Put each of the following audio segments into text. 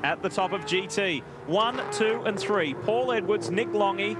At the top of GT, 1, 2 and 3. Paul Edwards, Nick Longy,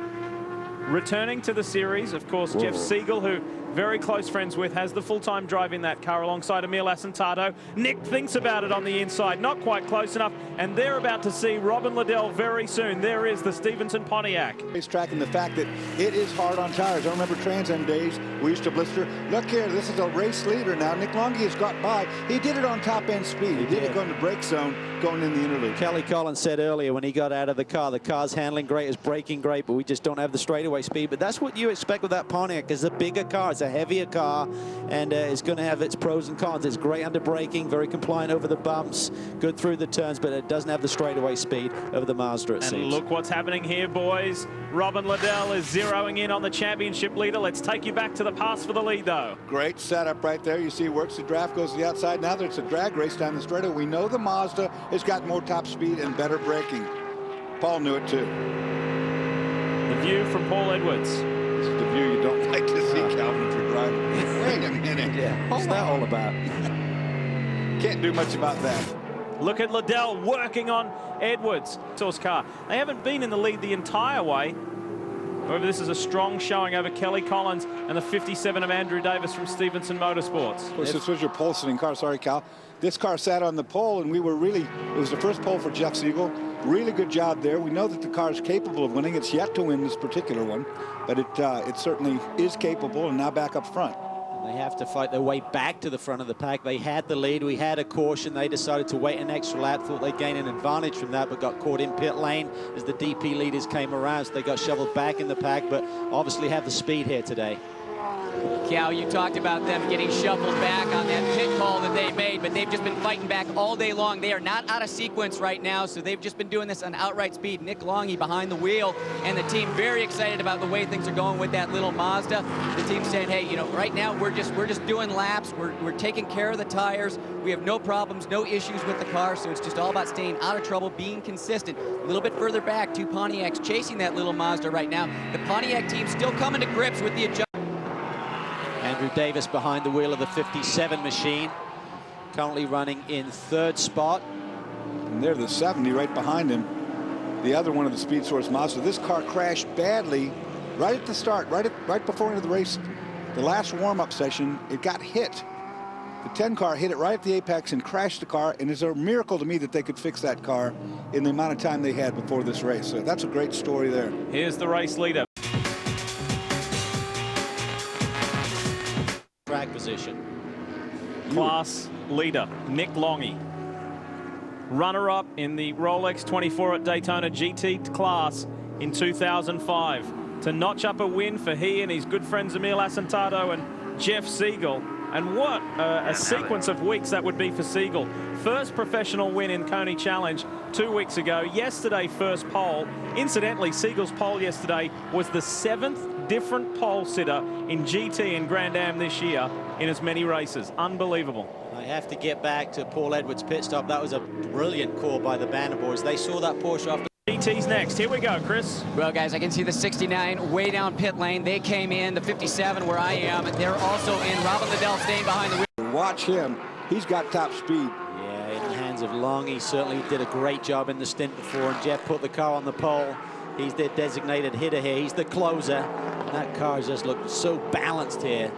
returning to the series. Of course, Jeff Siegel, who very close friends with, has the full-time drive in that car alongside Emil Asentado. Nick thinks about it on the inside, not quite close enough, and they're about to see Robin Liddell very soon. There is the Stevenson Pontiac. Racetrack, and the fact that it is hard on tires. I remember Trans Am days, we used to blister. Look here, this is a race leader now. Nick Longy has got by. He did it on top-end speed. He did it going to brake zone, going in the interlude. Kelly Collins said earlier when he got out of the car's handling great, it's braking great, but we just don't have the straightaway speed. But that's what you expect with that Pontiac. It's a bigger car, it's a heavier car, and it's going to have its pros and cons. It's great under braking, very compliant over the bumps, good through the turns, but it doesn't have the straightaway speed of the Mazda, it seems. And look what's happening here, boys. Robin Liddell is zeroing in on the championship leader. Let's take you back to the pass for the lead, though. Great setup right there. You see he works the draft, goes to the outside. Now that it's a drag race down the straightaway, we know the Mazda has got more top speed and better braking. Paul knew it too. The view from Paul Edwards. This is the view you don't like to see, Calvin, if you're driving. Wait a minute. Yeah, what's that all about? Can't do much about that. Look at Liddell working on Edwards' source car. They haven't been in the lead the entire way. However, this is a strong showing over Kelly Collins and the 57 of Andrew Davis from Stevenson Motorsports. Of course, this was your pole sitting car. Sorry, Cal. This car sat on the pole, and we were really, it was the first pole for Jeff Siegel. Really good job there. We know that the car is capable of winning. It's yet to win this particular one, but it certainly is capable, and now back up front. They have to fight their way back to the front of the pack. They had the lead. We had a caution. They decided to wait an extra lap, thought they'd gain an advantage from that, but got caught in pit lane as the DP leaders came around. So they got shoveled back in the pack, but obviously have the speed here today. Cal, you talked about them getting shuffled back on that pit call that they made, but they've just been fighting back all day long. They are not out of sequence right now, so they've just been doing this on outright speed. Nick Longy behind the wheel, and the team very excited about the way things are going with that little Mazda. The team saying, hey, you know, right now we're just doing laps. We're taking care of the tires. We have no problems, no issues with the car, so it's just all about staying out of trouble, being consistent. A little bit further back, two Pontiacs chasing that little Mazda right now. The Pontiac team still coming to grips with the adjustment. Andrew Davis behind the wheel of the 57 machine, currently running in third spot. And they're the 70 right behind him. The other one of the Speed Source Mazda. This car crashed badly right at the start, right before into the race. The last warm-up session, it got hit. The 10 car hit it right at the apex and crashed the car, and it's a miracle to me that they could fix that car in the amount of time they had before this race. So that's a great story there. Here's the race leader. Track position. Class leader, Nick Longy. Runner-up in the Rolex 24 at Daytona GT class in 2005. To notch up a win for he and his good friends Emil Asentado and Jeff Siegel. And what a sequence of weeks that would be for Siegel. First professional win in Coney Challenge 2 weeks ago. Yesterday, first pole. Incidentally, Siegel's pole yesterday was the 7th different pole sitter in GT and Grand Am this year in as many races. Unbelievable. I have to get back to Paul Edwards' pit stop. That was a brilliant call by the Banner boys. They saw that Porsche after. GT's next. Here we go, Chris. Well, guys, I can see the 69 way down pit lane. They came in, the 57 where I am. They're also in. Robin Liddell staying behind the wheel. Watch him. He's got top speed. Yeah, in the hands of Long. He certainly did a great job in the stint before, and Jeff put the car on the pole. He's their designated hitter here. He's the closer. And that car just looked so balanced here.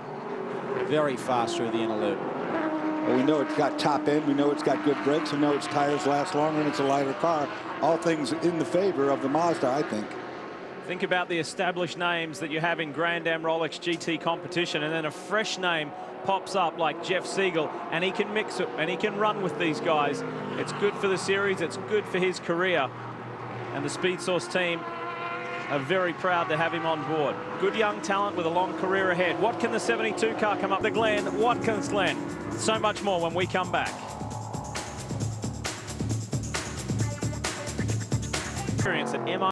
Very fast through the inner loop. Well, we know it's got top end. We know it's got good brakes. We know its tires last longer, and it's a lighter car. All things in the favor of the Mazda, I think. Think about the established names that you have in Grand Am Rolex GT competition, and then a fresh name pops up like Jeff Siegel, and he can mix it and he can run with these guys. It's good for the series. It's good for his career. And the Speed Source team are very proud to have him on board. Good young talent with a long career ahead. What can the 72 car come up the Glen? Watakins Glen. So much more when we come back. Experience at MI.